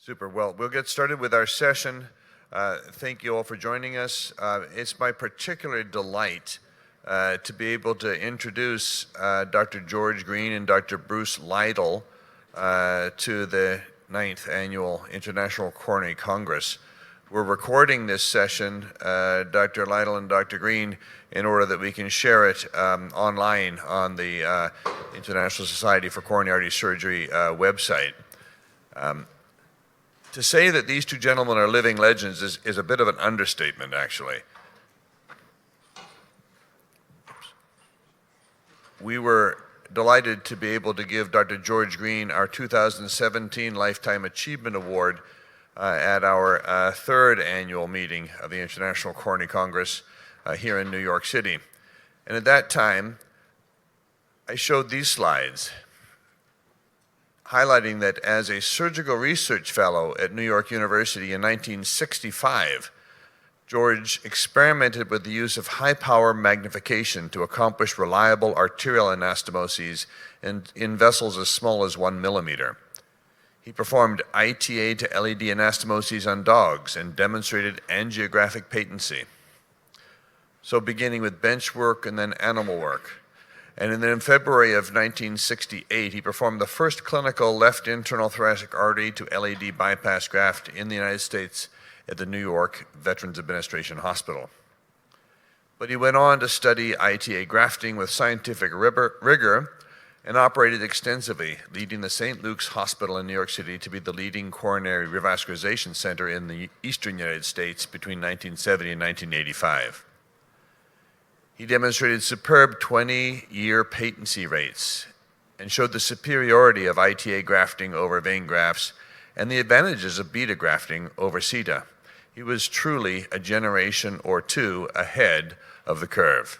Super. Well, we'll get started with our session. Thank you all for joining us. It's my particular delight to be able to introduce Dr. George Green and Dr. Bruce Lytle to the 9th Annual International Coronary Congress. We're recording this session, Dr. Lytle and Dr. Green, in order that we can share it online on the International Society for Coronary Artery Surgery website. To say that these two gentlemen are living legends is a bit of an understatement, actually. We were delighted to be able to give Dr. George Green our 2017 Lifetime Achievement Award at our third annual meeting of the International Coronary Congress here in New York City. And at that time, I showed these slides, highlighting that as a surgical research fellow at New York University in 1965, George experimented with the use of high-power magnification to accomplish reliable arterial anastomoses in vessels as small as 1 millimeter. He performed ITA to LED anastomoses on dogs and demonstrated angiographic patency. So beginning with bench work and then animal work. And then in February of 1968, he performed the first clinical left internal thoracic artery to LED bypass graft in the United States at the New York Veterans Administration Hospital. But he went on to study ITA grafting with scientific rigor and operated extensively, leading the St. Luke's Hospital in New York City to be the leading coronary revascularization center in the eastern United States between 1970 and 1985. He demonstrated superb 20-year patency rates and showed the superiority of ITA grafting over vein grafts and the advantages of beta grafting over CETA. He was truly a generation or two ahead of the curve.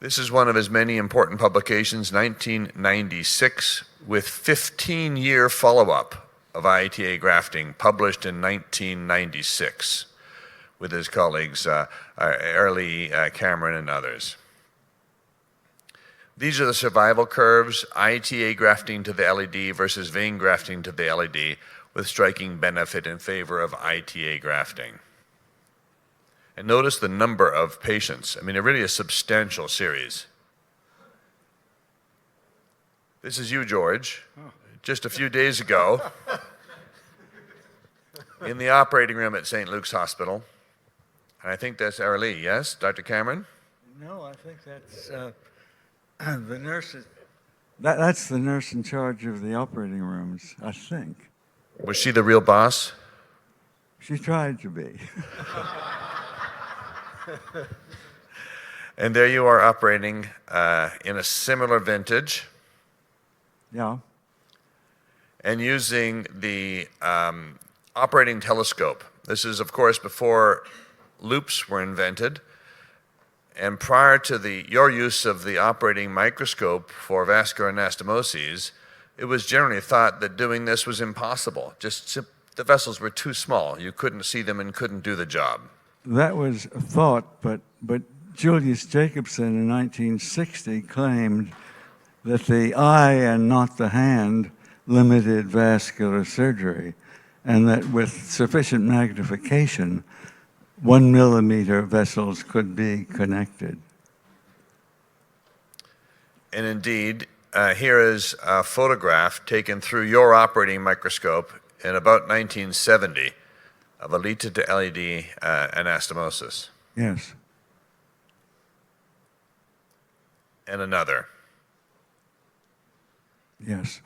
This is one of his many important publications, 1996, with 15-year follow-up of ITA grafting, published in 1996. With his colleagues, Early, Cameron, and others. These are the survival curves, ITA grafting to the LED versus vein grafting to the LED, with striking benefit in favor of ITA grafting. And notice the number of patients. I mean, really a substantial series. This is you, George, just a few days ago, in the operating room at St. Luke's Hospital. And I think that's Arlie, yes? Dr. Cameron? No, I think that's the nurse. That's the nurse in charge of the operating rooms, I think. Was she the real boss? She tried to be. And there you are operating in a similar vintage. Yeah. And using the operating telescope. This is, of course, before loops were invented, and prior to your use of the operating microscope for vascular anastomoses, it was generally thought that doing this was impossible. The vessels were too small. You couldn't see them and couldn't do the job. That was a thought, but Julius Jacobson in 1960 claimed that the eye and not the hand limited vascular surgery, and that with sufficient magnification, 1 millimeter vessels could be connected. And indeed, here is a photograph taken through your operating microscope in about 1970 of a LITA to LED anastomosis. Yes. And another. Yes.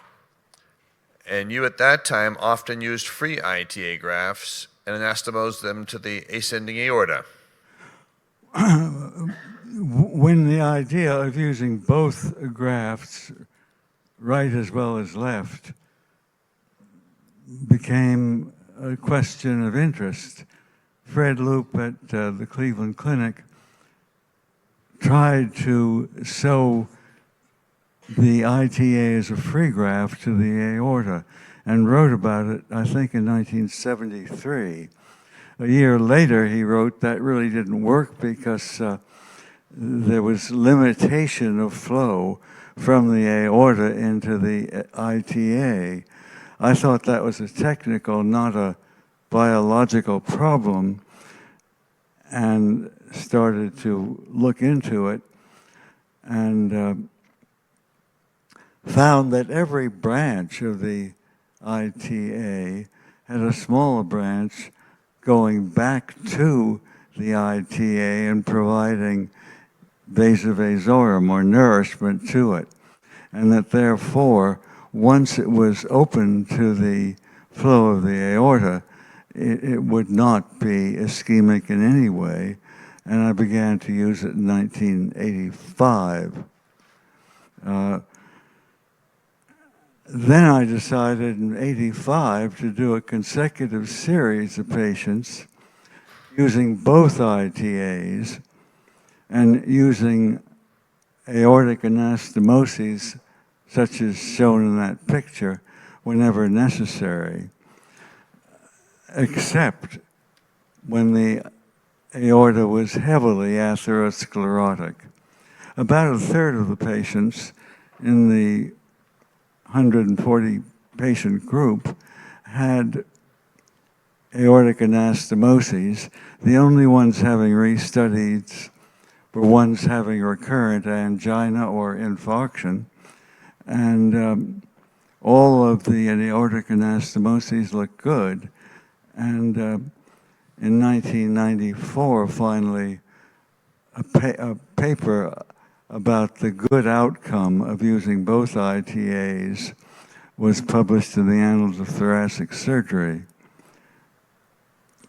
And you at that time often used free ITA grafts and anastomosed them to the ascending aorta. When the idea of using both grafts, right as well as left, became a question of interest, Fred Loop at the Cleveland Clinic tried to sew the ITA as a free graft to the aorta and wrote about it, I think, in 1973. A year later, he wrote that really didn't work because there was limitation of flow from the aorta into the ITA. I thought that was a technical, not a biological problem, and started to look into it, and found that every branch of the ITA had a smaller branch going back to the ITA and providing vasovasorum, or nourishment, to it. And that therefore, once it was open to the flow of the aorta, it would not be ischemic in any way. And I began to use it in 1985. Then I decided in '85 to do a consecutive series of patients using both ITAs and using aortic anastomoses, such as shown in that picture, whenever necessary, except when the aorta was heavily atherosclerotic. About a third of the patients in the 140 patient group had aortic anastomoses. The only ones having restudies were ones having recurrent angina or infarction, and all of the aortic anastomoses looked good. And in 1994, finally, a paper about the good outcome of using both ITAs was published in the Annals of Thoracic Surgery.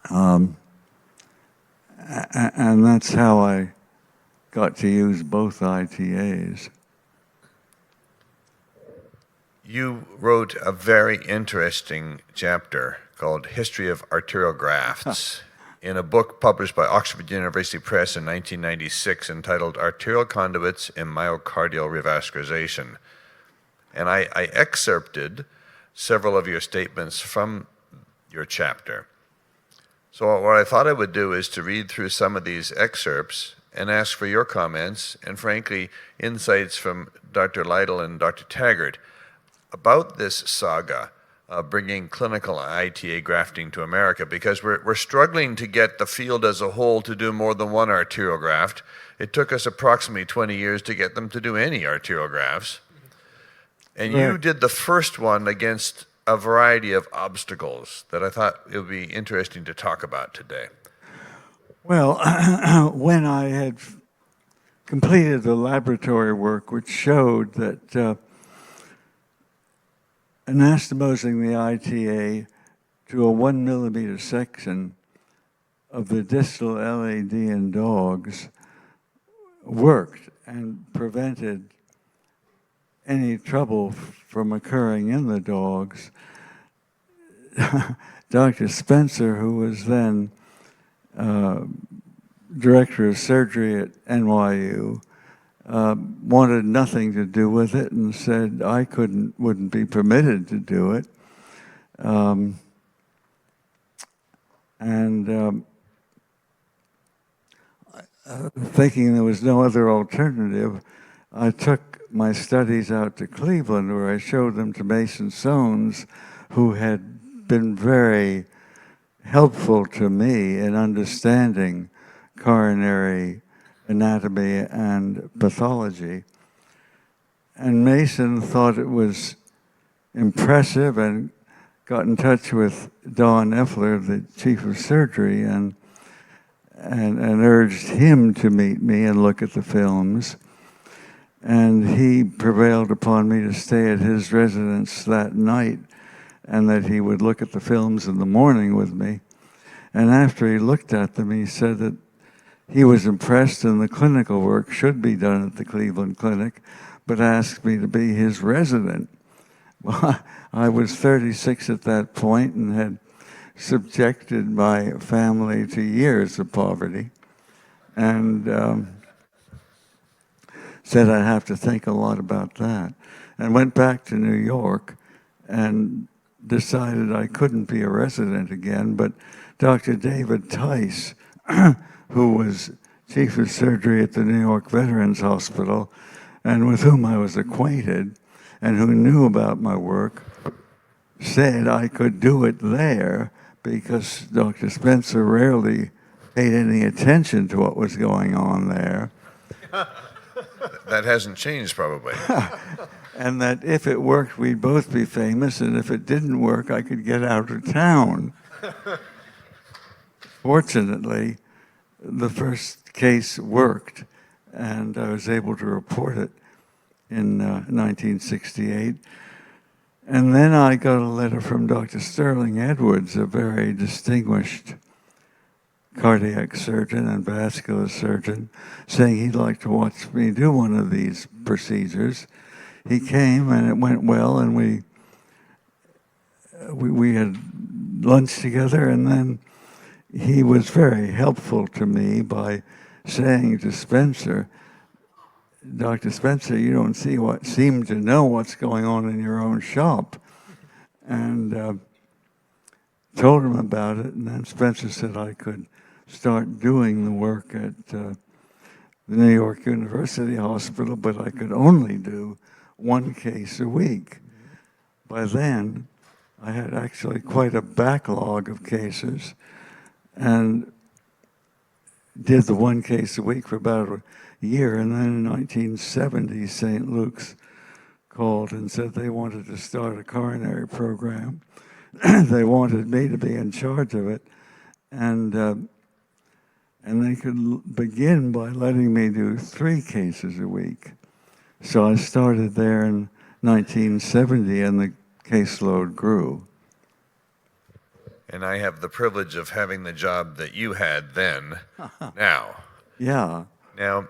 And that's how I got to use both ITAs. You wrote a very interesting chapter called History of Arterial Grafts in a book published by Oxford University Press in 1996 entitled Arterial Conduits in Myocardial Revascularization. And I excerpted several of your statements from your chapter. So what I thought I would do is to read through some of these excerpts and ask for your comments and, frankly, insights from Dr. Lytle and Dr. Taggart about this saga of bringing clinical ITA grafting to America, because we're struggling to get the field as a whole to do more than one arterial graft. It took us approximately 20 years to get them to do any arterial grafts. And you did the first one against a variety of obstacles that I thought it would be interesting to talk about today. Well, when I had completed the laboratory work, which showed that anastomosing the ITA to a 1 millimeter section of the distal LAD in dogs worked and prevented any trouble from occurring in the dogs, Dr. Spencer, who was then director of surgery at NYU, wanted nothing to do with it and said I wouldn't be permitted to do it. Thinking there was no other alternative, I took my studies out to Cleveland, where I showed them to Mason Soanes, who had been very helpful to me in understanding coronary anatomy and pathology. And Mason thought it was impressive and got in touch with Don Effler, the chief of surgery, and urged him to meet me and look at the films. And he prevailed upon me to stay at his residence that night and that he would look at the films in the morning with me. And after he looked at them, he said that he was impressed and the clinical work should be done at the Cleveland Clinic, but asked me to be his resident. Well, I was 36 at that point and had subjected my family to years of poverty, and said I'd have to think a lot about that, and went back to New York and decided I couldn't be a resident again, but Dr. David Tice, who was chief of surgery at the New York Veterans Hospital, and with whom I was acquainted, and who knew about my work, said I could do it there because Dr. Spencer rarely paid any attention to what was going on there, That hasn't changed, probably. and that if it worked, we'd both be famous, and if it didn't work, I could get out of town. Fortunately, the first case worked, and I was able to report it in 1968. And then I got a letter from Dr. Sterling Edwards, a very distinguished cardiac surgeon and vascular surgeon, saying he'd like to watch me do one of these procedures. He came, and it went well, and we had lunch together, and then he was very helpful to me by saying to Spencer, Dr. Spencer, you don't seem to know what's going on in your own shop. And told him about it, and then Spencer said I could start doing the work at the New York University Hospital, but I could only do one case a week. By then, I had actually quite a backlog of cases, and did the one case a week for about a year. And then in 1970, St. Luke's called and said they wanted to start a coronary program. They wanted me to be in charge of it, and they could begin by letting me do 3 cases a week. So I started there in 1970, and the caseload grew. And I have the privilege of having the job that you had then, now. Yeah. Now,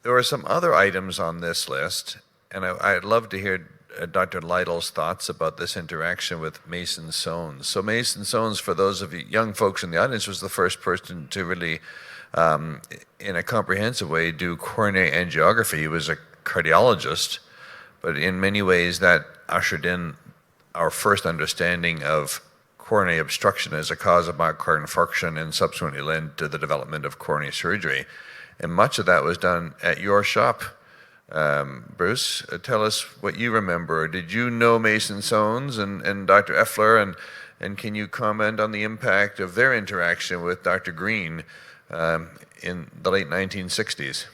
there are some other items on this list, and I'd love to hear Dr. Lytle's thoughts about this interaction with Mason Soanes. So Mason Soanes, for those of you young folks in the audience, was the first person to really, in a comprehensive way, do coronary angiography. He was a cardiologist, but in many ways that ushered in our first understanding of coronary obstruction as a cause of myocardial infarction, and subsequently led to the development of coronary surgery. And much of that was done at your shop. Bruce, tell us what you remember. Did you know Mason Soanes and Dr. Effler, and can you comment on the impact of their interaction with Dr. Green in the late 1960s?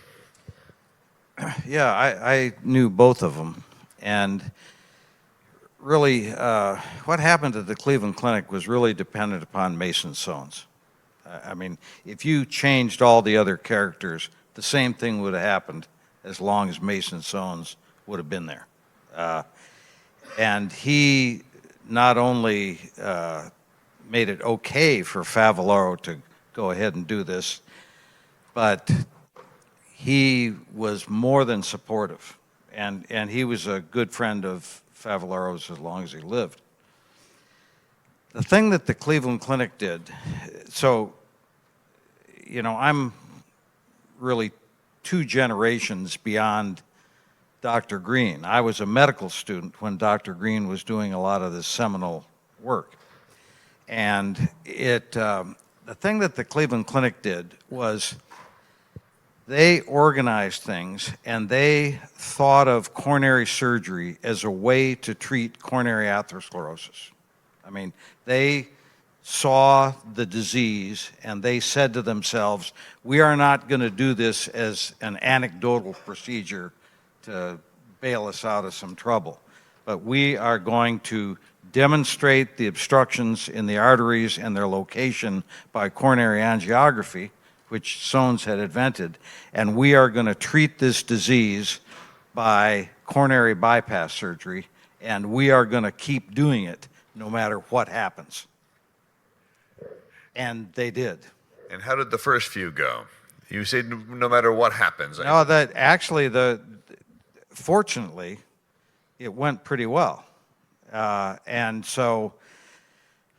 Yeah, I knew both of them, and really what happened at the Cleveland Clinic was really dependent upon Mason Soanes. I mean, if you changed all the other characters, the same thing would have happened as long as Mason Soanes would have been there. And he not only made it okay for Favaloro to go ahead and do this, but he was more than supportive. And he was a good friend of Favaloro's as long as he lived. The thing that the Cleveland Clinic did, so, you know, I'm really 2 generations beyond Dr. Green. I was a medical student when Dr. Green was doing a lot of this seminal work. And the thing that the Cleveland Clinic did was they organized things, and they thought of coronary surgery as a way to treat coronary atherosclerosis. I mean, they saw the disease, and they said to themselves, we are not going to do this as an anecdotal procedure to bail us out of some trouble, but we are going to demonstrate the obstructions in the arteries and their location by coronary angiography, which Soanes had invented, and we are going to treat this disease by coronary bypass surgery, and we are going to keep doing it no matter what happens. And they did. And how did the first few go? You said no matter what happens. No, that actually, fortunately, it went pretty well. And so,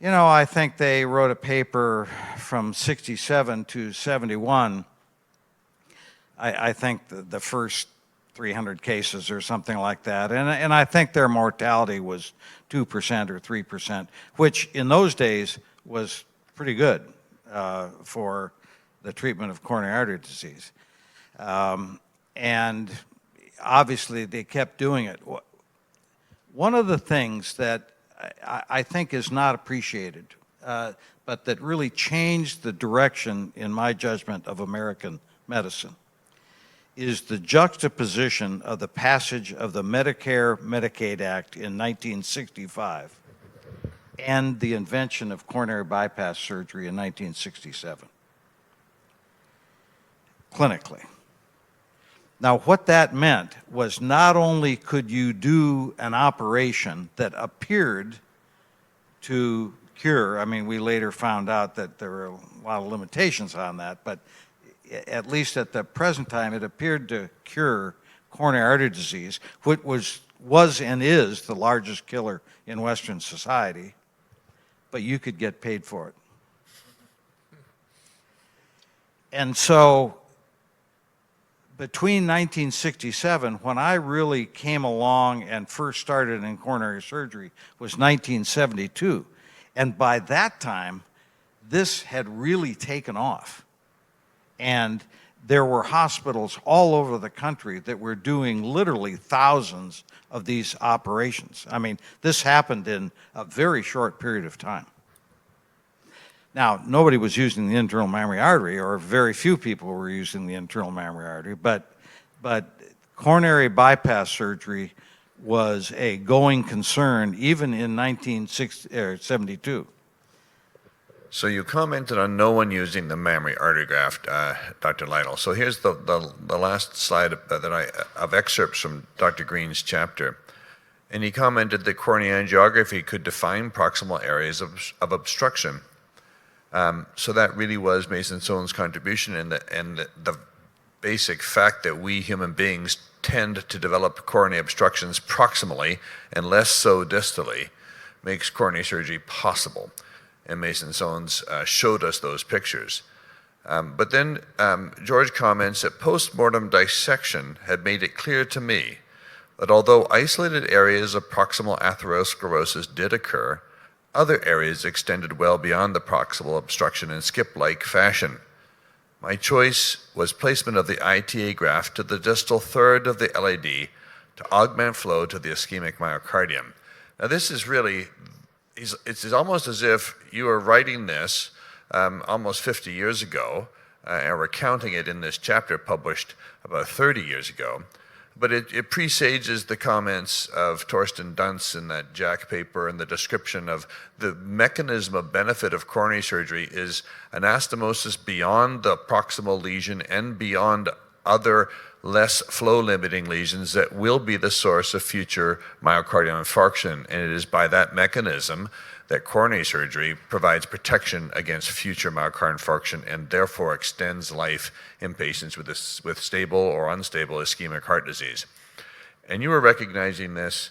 you know, I think they wrote a paper from 67 to 71. I think the first 300 cases or something like that. And I think their mortality was 2% or 3%, which in those days was pretty good for the treatment of coronary artery disease. And obviously they kept doing it. One of the things that I think is not appreciated, but that really changed the direction, in my judgment, of American medicine, is the juxtaposition of the passage of the Medicare-Medicaid Act in 1965 and the invention of coronary bypass surgery in 1967, clinically. Now, what that meant was not only could you do an operation that appeared to cure, I mean, we later found out that there were a lot of limitations on that, but at least at the present time, it appeared to cure coronary artery disease, which was and is the largest killer in Western society, but you could get paid for it. And so between 1967, when I really came along and first started in coronary surgery, was 1972. And by that time, this had really taken off. And there were hospitals all over the country that were doing literally thousands of these operations. I mean, this happened in a very short period of time. Now, nobody was using the internal mammary artery, or very few people were using the internal mammary artery, but coronary bypass surgery was a going concern even in 1972. So you commented on no one using the mammary artery graft, Dr. Lytle. So here's the last slide of excerpts from Dr. Green's chapter. And he commented that coronary angiography could define proximal areas of obstruction. So that really was Mason-Sohn's contribution, and the basic fact that we human beings tend to develop coronary obstructions proximally and less so distally makes coronary surgery possible. And Mason-Sohn's showed us those pictures. But then George comments that post-mortem dissection had made it clear to me that although isolated areas of proximal atherosclerosis did occur, other areas extended well beyond the proximal obstruction in skip-like fashion. My choice was placement of the ITA graft to the distal third of the LAD to augment flow to the ischemic myocardium. Now this is really, it's almost as if you were writing this almost 50 years ago, and we're counting it in this chapter published about 30 years ago. But it presages the comments of Torsten Dunst in that JACC paper, and the description of the mechanism of benefit of coronary surgery is anastomosis beyond the proximal lesion and beyond other less flow-limiting lesions that will be the source of future myocardial infarction. And it is by that mechanism that coronary surgery provides protection against future myocardial infarction and therefore extends life in patients with stable or unstable ischemic heart disease. And you were recognizing this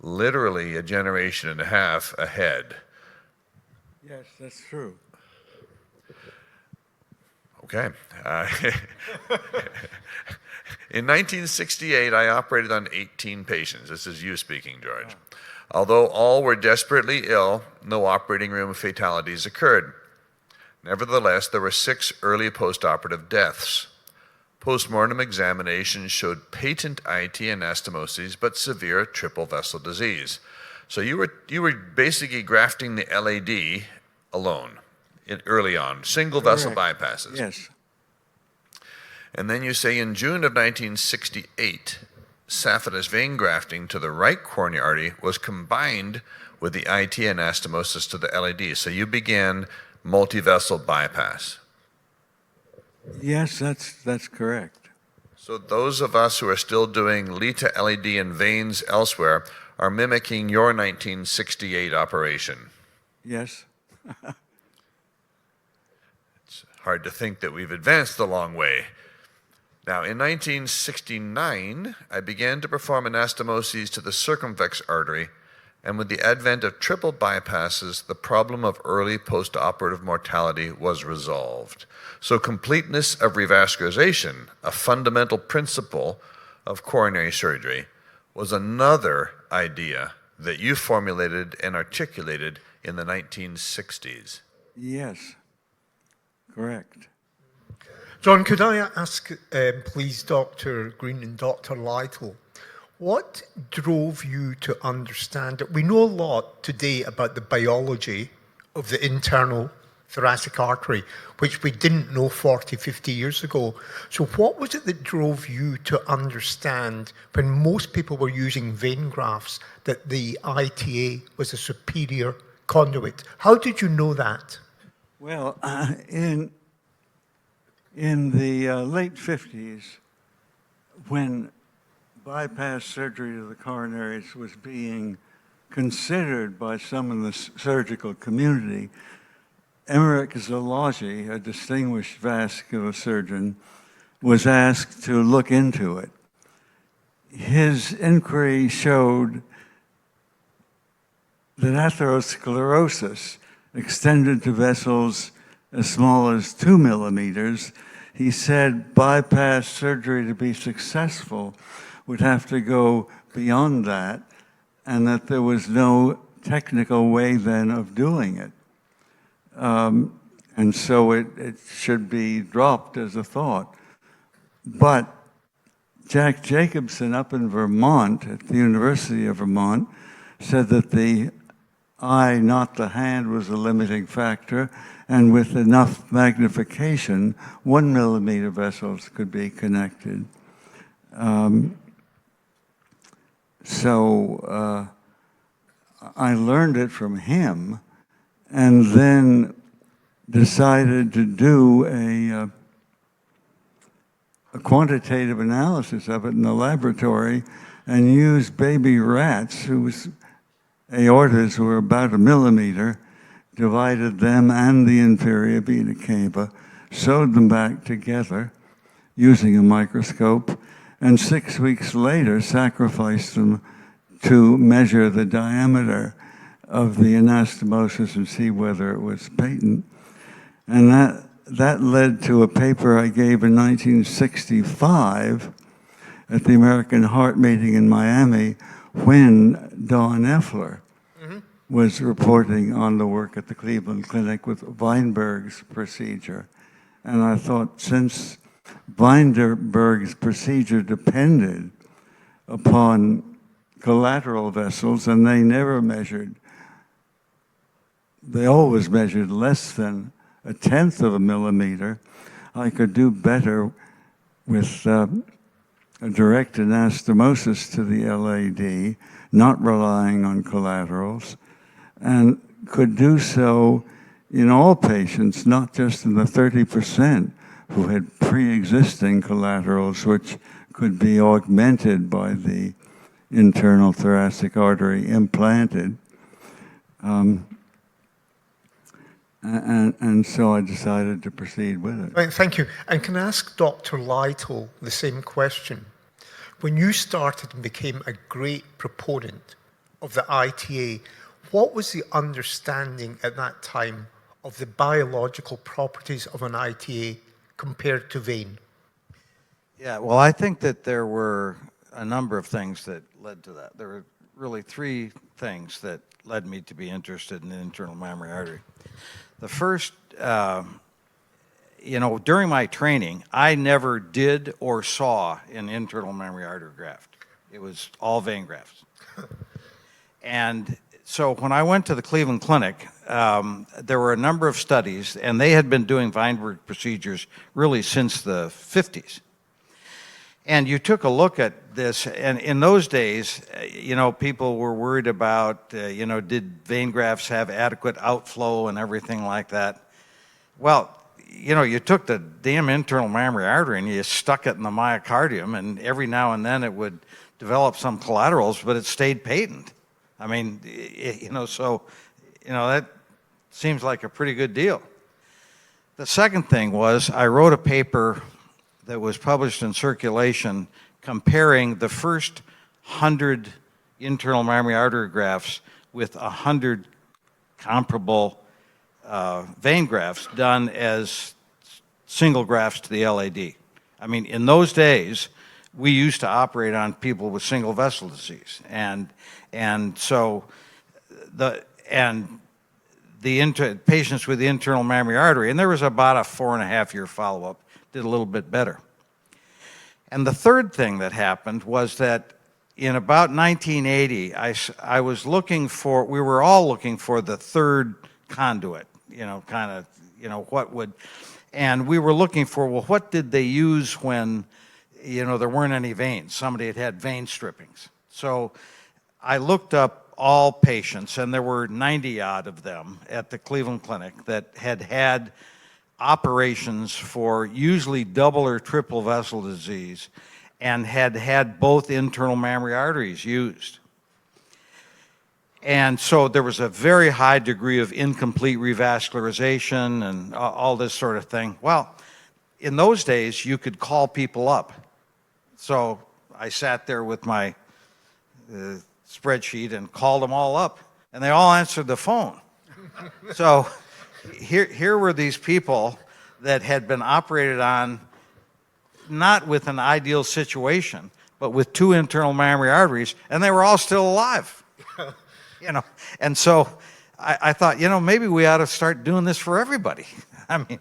literally a generation and a half ahead. Yes, that's true. Okay. In 1968, I operated on 18 patients. This is you speaking, George. Although all were desperately ill, no operating room fatalities occurred. Nevertheless, there were 6 early postoperative deaths. Postmortem examinations showed patent IT anastomoses, but severe triple vessel disease. So you were basically grafting the LAD alone early on, single vessel bypasses. Yes. And then you say in June of 1968, saphenous vein grafting to the right coronary artery was combined with the IT anastomosis to the LAD. So you began multi-vessel bypass. Yes, that's correct. So those of us who are still doing LITA LAD and veins elsewhere are mimicking your 1968 operation. Yes. It's hard to think that we've advanced a long way. Now, in 1969, I began to perform anastomoses to the circumflex artery, and with the advent of triple bypasses, the problem of early postoperative mortality was resolved. So completeness of revascularization, a fundamental principle of coronary surgery, was another idea that you formulated and articulated in the 1960s. Yes. Correct. John, could I ask, please, Dr. Green and Dr. Lytle, What drove you to understand it? We know a lot today about the biology of the internal thoracic artery, which we didn't know 40, 50 years ago. So what was it that drove you to understand, when most people were using vein grafts, that the ITA was a superior conduit? How did you know that? Well, in the late 50s, when bypass surgery of the coronaries was being considered by some in the surgical community, Emmerich Zolagi, a distinguished vascular surgeon, was asked to look into it. His inquiry showed that atherosclerosis extended to vessels as small as 2 millimeters. He said bypass surgery to be successful would have to go beyond that, and that there was no technical way then of doing it. And so it should be dropped as a thought. But Jack Jacobson up in Vermont, at the University of Vermont, said that the eye, not the hand, was a limiting factor, and with enough magnification, 1 millimeter vessels could be connected. So I learned it from him, and then decided to do a quantitative analysis of it in the laboratory, and use baby rats whose aortas were about 1 millimeter, divided them and the inferior vena cava, sewed them back together using a microscope, and 6 weeks later sacrificed them to measure the diameter of the anastomosis and see whether it was patent. And that led to a paper I gave in 1965 at the American Heart meeting in Miami, when Don Effler was reporting on the work at the Cleveland Clinic with Weinberg's procedure. And I thought, since Weinberg's procedure depended upon collateral vessels, and they never measured, they always measured less than 1/10 of a millimeter, I could do better with a direct anastomosis to the LAD, not relying on collaterals, and could do so in all patients, not just in the 30% who had pre-existing collaterals, which could be augmented by the internal thoracic artery implanted. And so I decided to proceed with it. Right, thank you. And can I ask Dr. Lytle the same question? When you started and became a great proponent of the ITA, what was the understanding at that time of the biological properties of an ITA compared to vein? Yeah, well, I think that there were a number of things that led to that. There were really 3 things that led me to be interested in the internal mammary artery. The first, during my training, I never did or saw an internal mammary artery graft. It was all vein grafts. And so when I went to the Cleveland Clinic, there were a number of studies, and they had been doing Weinberg procedures really since the 50s. And you took a look at this, and in those days, people were worried about, did vein grafts have adequate outflow and everything like that. Well, you took the damn internal mammary artery and you stuck it in the myocardium, and every now and then it would develop some collaterals, but it stayed patent. I mean, that seems like a pretty good deal. The second thing was, I wrote a paper that was published in Circulation comparing the first 100 internal mammary artery grafts with 100 comparable vein grafts done as single grafts to the LAD. I mean, in those days, we used to operate on people with single vessel disease, and so the patients with the internal mammary artery, and there was about a 4.5-year follow-up, did a little bit better. And the third thing that happened was that in about 1980, we were all looking for the third conduit, and we were looking for, well, what did they use when, there weren't any veins? Somebody had vein strippings. So I looked up all patients, and there were 90 odd of them at the Cleveland Clinic that had operations for usually double or triple vessel disease and had both internal mammary arteries used. And so there was a very high degree of incomplete revascularization and all this sort of thing. Well, in those days, you could call people up. So I sat there with my spreadsheet and called them all up, and they all answered the phone. So here were these people that had been operated on, not with an ideal situation, but with two internal mammary arteries, and they were all still alive. And so I thought, maybe we ought to start doing this for everybody. I mean,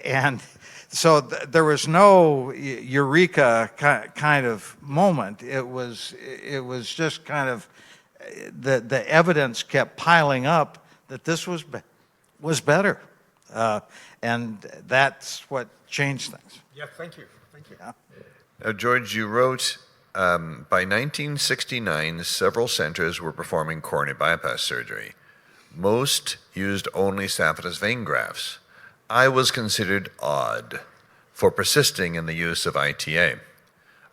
and so there was no eureka kind of moment. It was just kind of the evidence kept piling up that this was better, and that's what changed things. Yeah, thank you. Yeah. Now, George, you wrote, by 1969, several centers were performing coronary bypass surgery. Most used only saphenous vein grafts. I was considered odd for persisting in the use of ITA.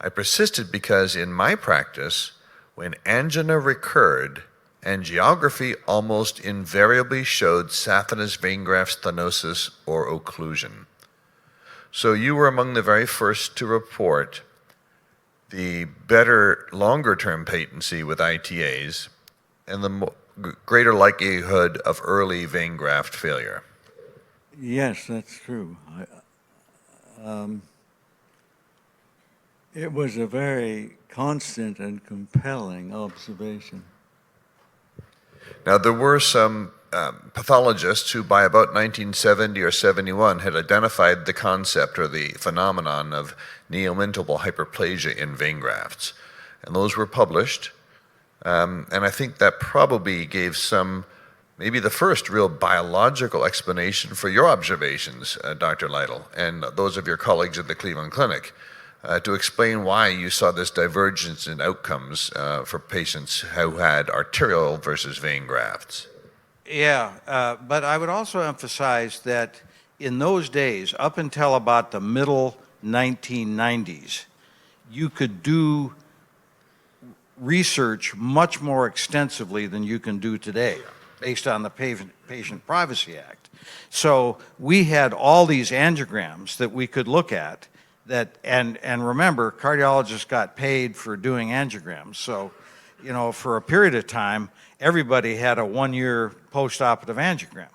I persisted because in my practice, when angina recurred, angiography almost invariably showed saphenous vein graft stenosis or occlusion. So you were among the very first to report the better longer-term patency with ITAs and the greater likelihood of early vein graft failure. Yes, that's true. It was a very constant and compelling observation. Now, there were some pathologists who by about 1970 or 71 had identified the concept or the phenomenon of neomintal hyperplasia in vein grafts. And those were published. And I think that probably gave maybe the first real biological explanation for your observations, Dr. Lytle, and those of your colleagues at the Cleveland Clinic, to explain why you saw this divergence in outcomes for patients who had arterial versus vein grafts. Yeah, but I would also emphasize that in those days, up until about the middle 1990s, you could do research much more extensively than you can do today, based on the Patient Privacy Act. So we had all these angiograms that we could look at and remember, cardiologists got paid for doing angiograms. So, for a period of time, everybody had a 1-year post-operative angiogram.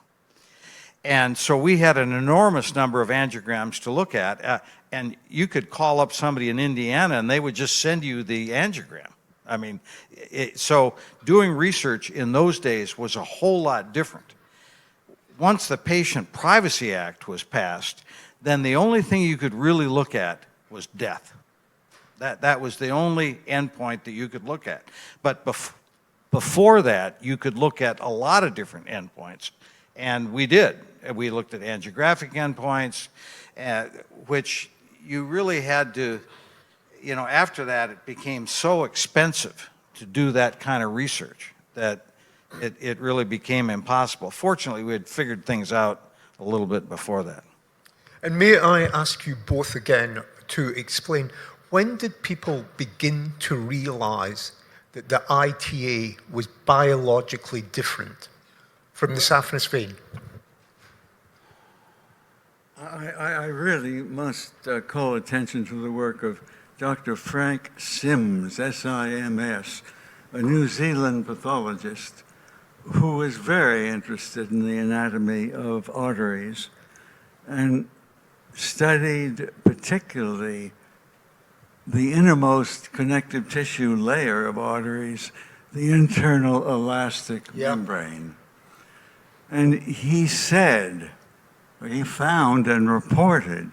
And so we had an enormous number of angiograms to look at, and you could call up somebody in Indiana and they would just send you the angiogram. I mean, so doing research in those days was a whole lot different. Once the Patient Privacy Act was passed, then the only thing you could really look at was death. That was the only endpoint that you could look at. But before that, you could look at a lot of different endpoints, and we did. We looked at angiographic endpoints, which you really had to, after that, it became so expensive to do that kind of research that it really became impossible. Fortunately, we had figured things out a little bit before that. And may I ask you both again to explain, when did people begin to realize that the ITA was biologically different from the saphenous vein? I really must call attention to the work of Dr. Frank Sims, S-I-M-S, a New Zealand pathologist who was very interested in the anatomy of arteries and studied particularly the innermost connective tissue layer of arteries, the internal elastic membrane. And he said, he found and reported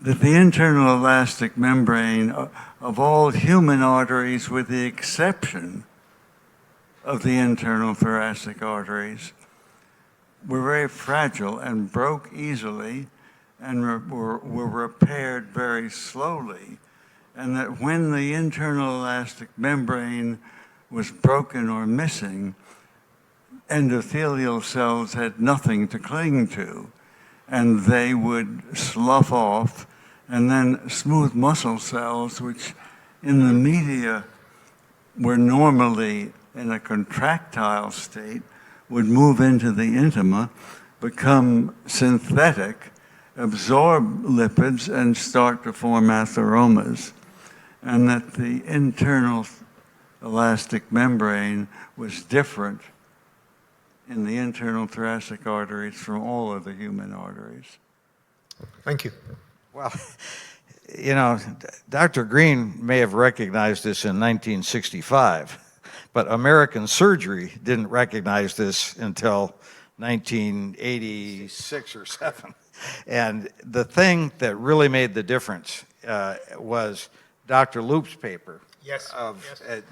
that the internal elastic membrane of all human arteries, with the exception of the internal thoracic arteries, were very fragile and broke easily and were repaired very slowly, and that when the internal elastic membrane was broken or missing, endothelial cells had nothing to cling to, and they would slough off, and then smooth muscle cells, which in the media were normally in a contractile state, would move into the intima, become synthetic, absorb lipids, and start to form atheromas. And that the internal elastic membrane was different in the internal thoracic arteries from all of the human arteries. Thank you. Well, you know, Dr. Green may have recognized this in 1965, but American surgery didn't recognize this until 1986 or 7. And the thing that really made the difference was Dr. Loop's paper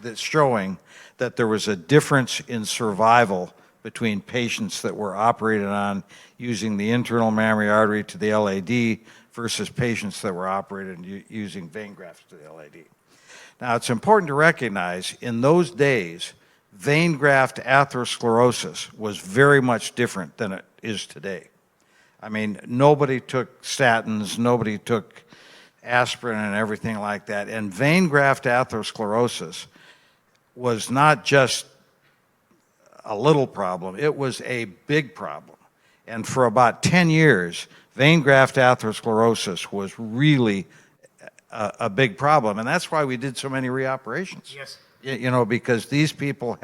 that's showing that there was a difference in survival between patients that were operated on using the internal mammary artery to the LAD versus patients that were operated using vein grafts to the LAD. Now, it's important to recognize in those days, vein graft atherosclerosis was very much different than it is today. I mean, nobody took statins, nobody took aspirin and everything like that. And vein graft atherosclerosis was not just a little problem, it was a big problem. And for about 10 years, vein graft atherosclerosis was really a big problem. And that's why we did so many reoperations. Yes. You know, because these people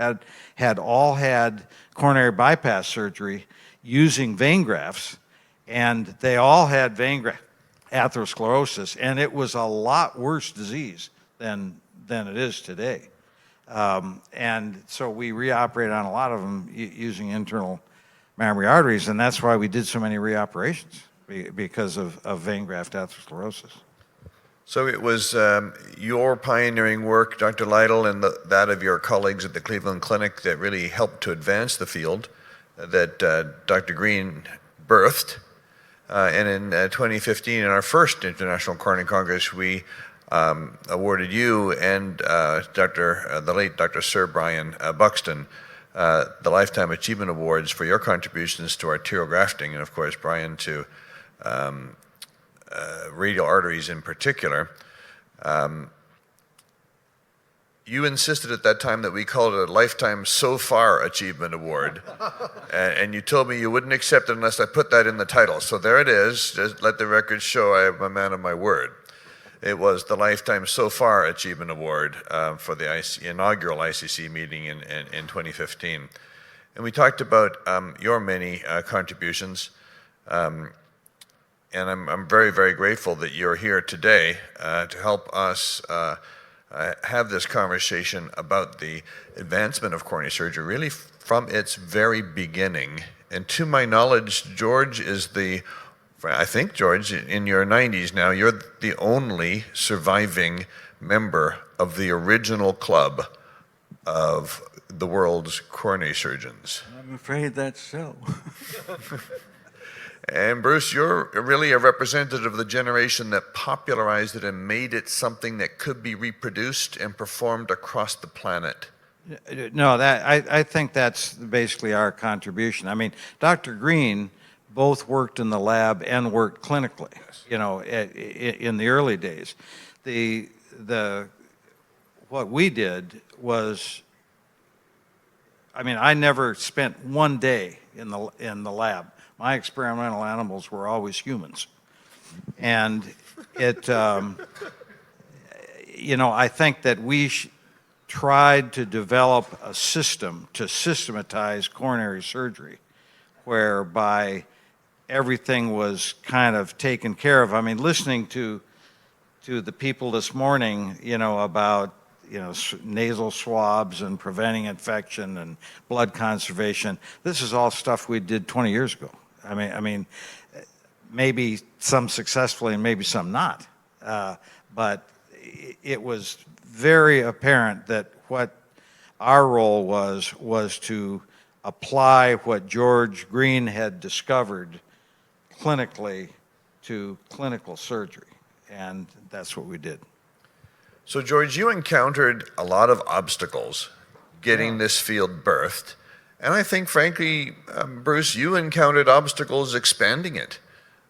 had all had coronary bypass surgery using vein grafts, and they all had vein graft atherosclerosis, and it was a lot worse disease than it is today. And so we reoperated on a lot of them using internal mammary arteries, and that's why we did so many reoperations, because of vein graft atherosclerosis. So it was your pioneering work, Dr. Lytle, and that of your colleagues at the Cleveland Clinic that really helped to advance the field that Dr. Green birthed. And in 2015, in our first International Coronary Congress, we awarded you and the late Dr. Sir Brian Buxton the Lifetime Achievement Awards for your contributions to arterial grafting, and of course, Brian, to radial arteries in particular. You insisted at that time that we called it a Lifetime So Far Achievement Award, and you told me you wouldn't accept it unless I put that in the title. So there it is. Just let the record show I am a man of my word. It was the Lifetime So Far Achievement Award for the inaugural ICC meeting in 2015. And we talked about your many contributions. And I'm very, very grateful that you're here today to help us have this conversation about the advancement of coronary surgery, really from its very beginning. And to my knowledge, George is I think, George, in your 90s now, you're the only surviving member of the original club of the world's coronary surgeons. I'm afraid that's so. And Bruce, you're really a representative of the generation that popularized it and made it something that could be reproduced and performed across the planet. No, I think that's basically our contribution. I mean, Dr. Green both worked in the lab and worked clinically, you know, in the early days. What we did was, I mean, I never spent one day in the lab. My experimental animals were always humans. And it, you know, I think that we tried to develop a system to systematize coronary surgery, whereby everything was kind of taken care of. I mean, listening to the people this morning, you know, about, you know, nasal swabs and preventing infection and blood conservation, this is all stuff we did 20 years ago. I mean, maybe some successfully and maybe some not. But it was very apparent that what our role was to apply what George Green had discovered clinically to clinical surgery, and that's what we did. So, George, you encountered a lot of obstacles getting this field birthed. And I think, frankly, Bruce, you encountered obstacles expanding it.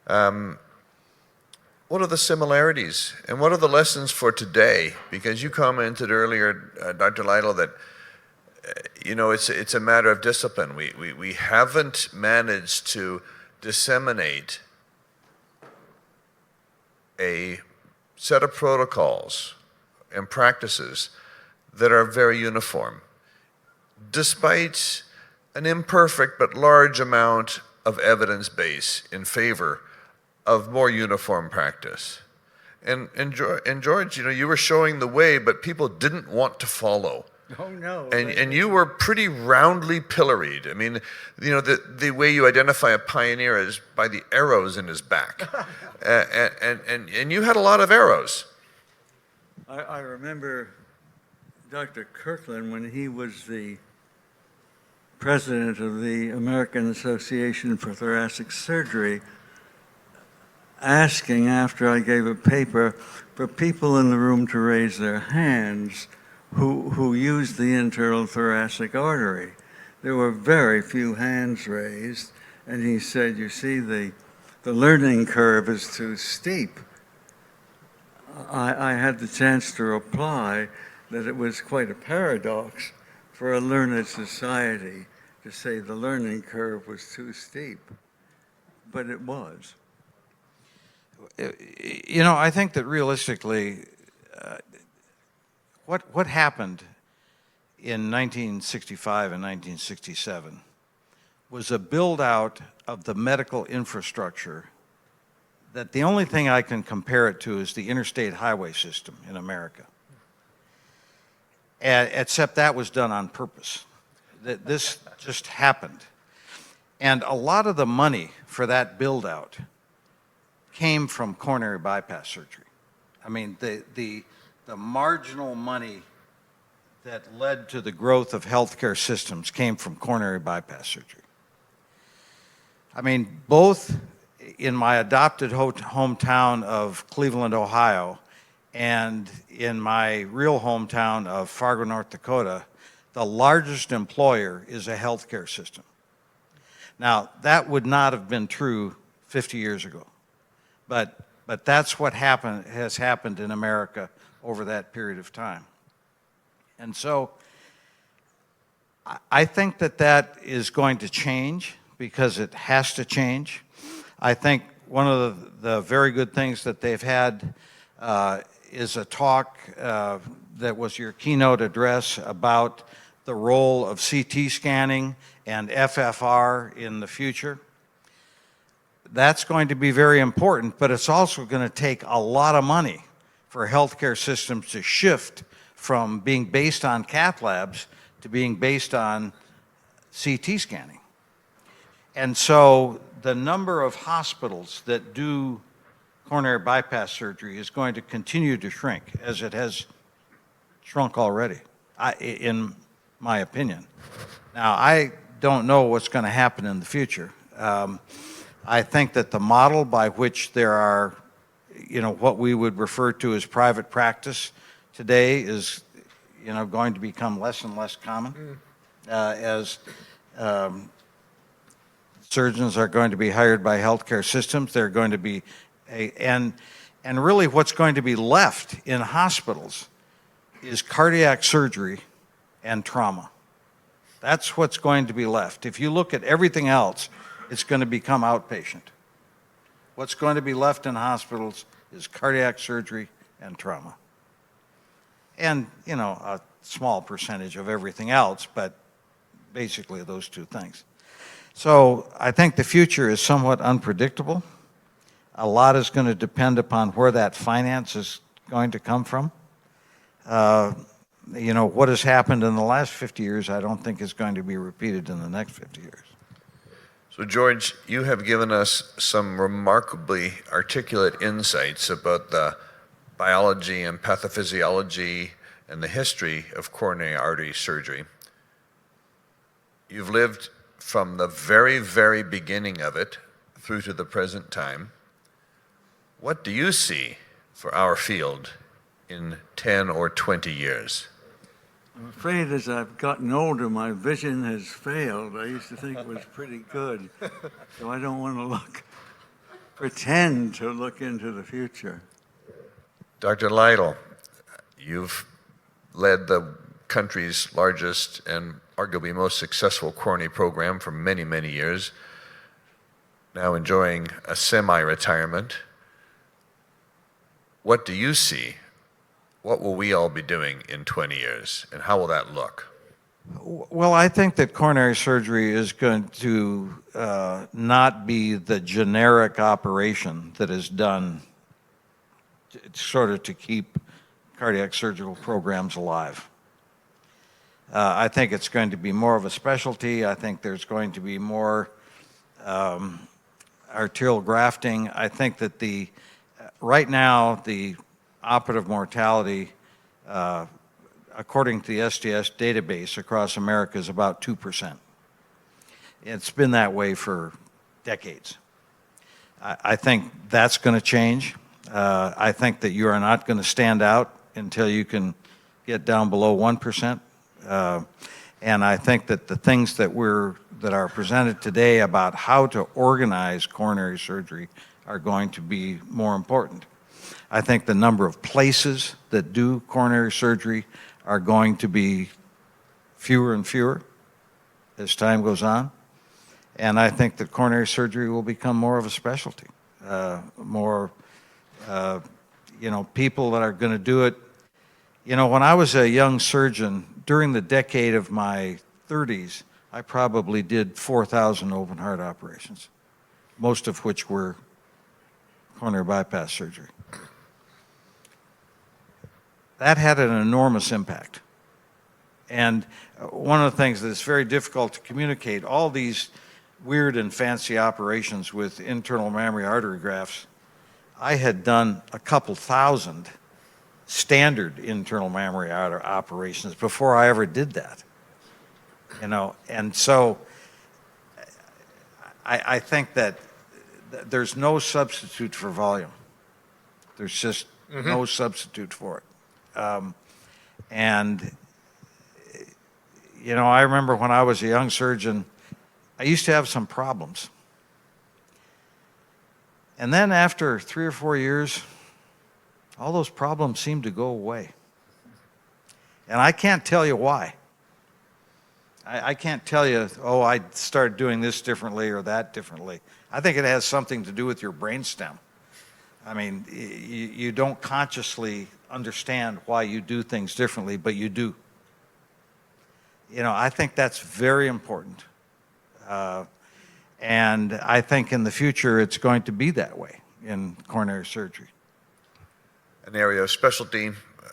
What are the similarities and what are the lessons for today? Because you commented earlier, Dr. Lytle, that it's a matter of discipline. We haven't managed to disseminate a set of protocols and practices that are very uniform, despite an imperfect but large amount of evidence base in favor of more uniform practice. And George, you were showing the way, but people didn't want to follow. Oh, no. And you were pretty roundly pilloried. I mean, the way you identify a pioneer is by the arrows in his back. And you had a lot of arrows. I remember Dr. Kirkland, when he was the president of the American Association for Thoracic Surgery, asking, after I gave a paper, for people in the room to raise their hands who used the internal thoracic artery. There were very few hands raised, and he said, you see, the learning curve is too steep. I had the chance to reply that it was quite a paradox for a learned society to say the learning curve was too steep, but it was. I think that realistically, what happened in 1965 and 1967 was a build-out of the medical infrastructure that the only thing I can compare it to is the interstate highway system in America. Except that was done on purpose. This just happened. And a lot of the money for that build-out came from coronary bypass surgery. I mean, the marginal money that led to the growth of healthcare systems came from coronary bypass surgery. I mean, both in my adopted hometown of Cleveland, Ohio, and in my real hometown of Fargo, North Dakota, the largest employer is a healthcare system. Now, that would not have been true 50 years ago, but that's what has happened in America over that period of time. And so I think that is going to change because it has to change. I think one of the very good things that they've had is a talk that was your keynote address about the role of CT scanning and FFR in the future. That's going to be very important, but it's also going to take a lot of money for healthcare systems to shift from being based on cath labs to being based on CT scanning. And so the number of hospitals that do coronary bypass surgery is going to continue to shrink, as it has shrunk already, in my opinion. Now, I don't know what's going to happen in the future. I think that the model by which there are, what we would refer to as private practice today is, going to become less and less common as surgeons are going to be hired by healthcare systems. They're going to be, and really what's going to be left in hospitals is cardiac surgery and trauma. That's what's going to be left. If you look at everything else, it's going to become outpatient. What's going to be left in hospitals is cardiac surgery and trauma. And, a small percentage of everything else, but basically those two things. So I think the future is somewhat unpredictable. A lot is going to depend upon where that finance is going to come from. What has happened in the last 50 years, I don't think is going to be repeated in the next 50 years. So, George, you have given us some remarkably articulate insights about the biology and pathophysiology and the history of coronary artery surgery. You've lived from the very, very beginning of it through to the present time. What do you see for our field in 10 or 20 years? I'm afraid as I've gotten older, my vision has failed. I used to think it was pretty good, so I don't want to pretend to look into the future. Dr. Lytle, you've led the country's largest and arguably most successful coronary program for many, many years, now enjoying a semi-retirement. What do you see? What will we all be doing in 20 years, and how will that look? Well, I think that coronary surgery is going to not be the generic operation that is done sort of to keep cardiac surgical programs alive. I think it's going to be more of a specialty. I think there's going to be more arterial grafting. I think that right now the operative mortality, according to the STS database across America, is about 2%. It's been that way for decades. I think that's going to change. I think that you are not going to stand out until you can get down below 1%. And I think that the things that are presented today about how to organize coronary surgery are going to be more important. I think the number of places that do coronary surgery are going to be fewer and fewer as time goes on. And I think that coronary surgery will become more of a specialty. People that are going to do it. When I was a young surgeon, during the decade of my 30s, I probably did 4,000 open heart operations, most of which were coronary bypass surgery. That had an enormous impact. And one of the things that is very difficult to communicate, all these weird and fancy operations with internal mammary artery grafts, I had done a couple thousand standard internal mammary artery operations before I ever did that. And so I think that there's no substitute for volume. There's just no substitute for it. I remember when I was a young surgeon, I used to have some problems. And then after 3 or 4 years, all those problems seemed to go away. And I can't tell you why. I can't tell you, I started doing this differently or that differently. I think it has something to do with your brainstem. I mean, you don't consciously understand why you do things differently, but you do. I think that's very important. And I think in the future it's going to be that way in coronary surgery. An area of specialty,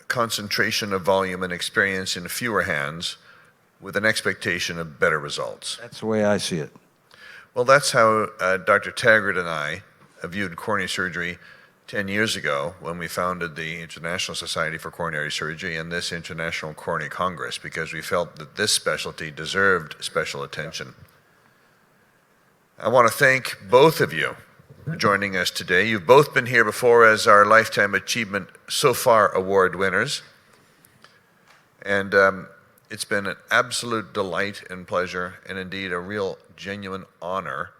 concentration of volume and experience in fewer hands with an expectation of better results. That's the way I see it. Well, that's how Dr. Taggart and I viewed coronary surgery 10 years ago when we founded the International Society for Coronary Surgery and this International Coronary Congress, because we felt that this specialty deserved special attention. I want to thank both of you for joining us today. You've both been here before as our Lifetime Achievement So Far Award winners. And it's been an absolute delight and pleasure, and indeed a real genuine honor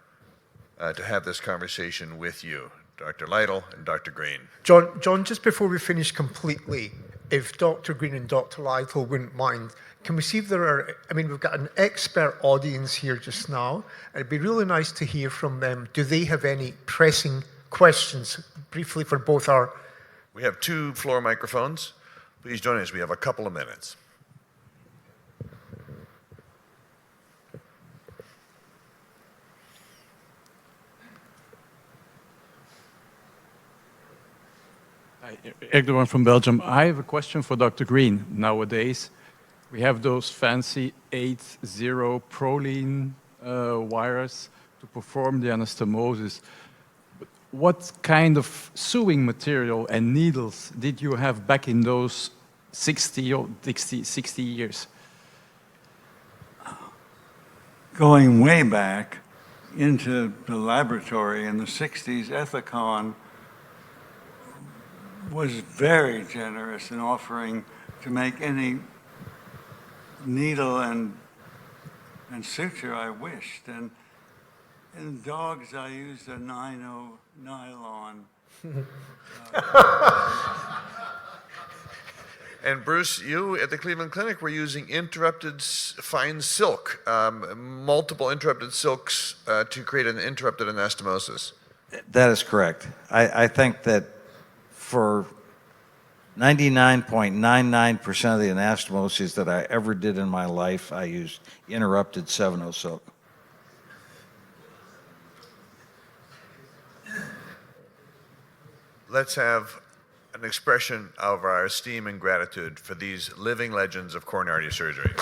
to have this conversation with you, Dr. Lytle and Dr. Green. John, just before we finish completely, if Dr. Green and Dr. Lytle wouldn't mind, can we see if there are, we've got an expert audience here just now, and it'd be really nice to hear from them. Do they have any pressing questions, briefly, for both our... We have 2 floor microphones. Please join us. We have a couple of minutes. Erdogan from Belgium. I have a question for Dr. Green. Nowadays, we have those fancy 8-0 proline wires to perform the anastomosis. What kind of sewing material and needles did you have back in those 60 years? Going way back into the laboratory in the 60s, Ethicon was very generous in offering to make any needle and suture I wished. And in dogs, I used a 9-0 nylon. And Bruce, you at the Cleveland Clinic were using fine silk, multiple interrupted silks to create an interrupted anastomosis. That is correct. I think that for 99.99% of the anastomoses that I ever did in my life, I used interrupted 7/0 silk. Let's have an expression of our esteem and gratitude for these living legends of coronary surgery.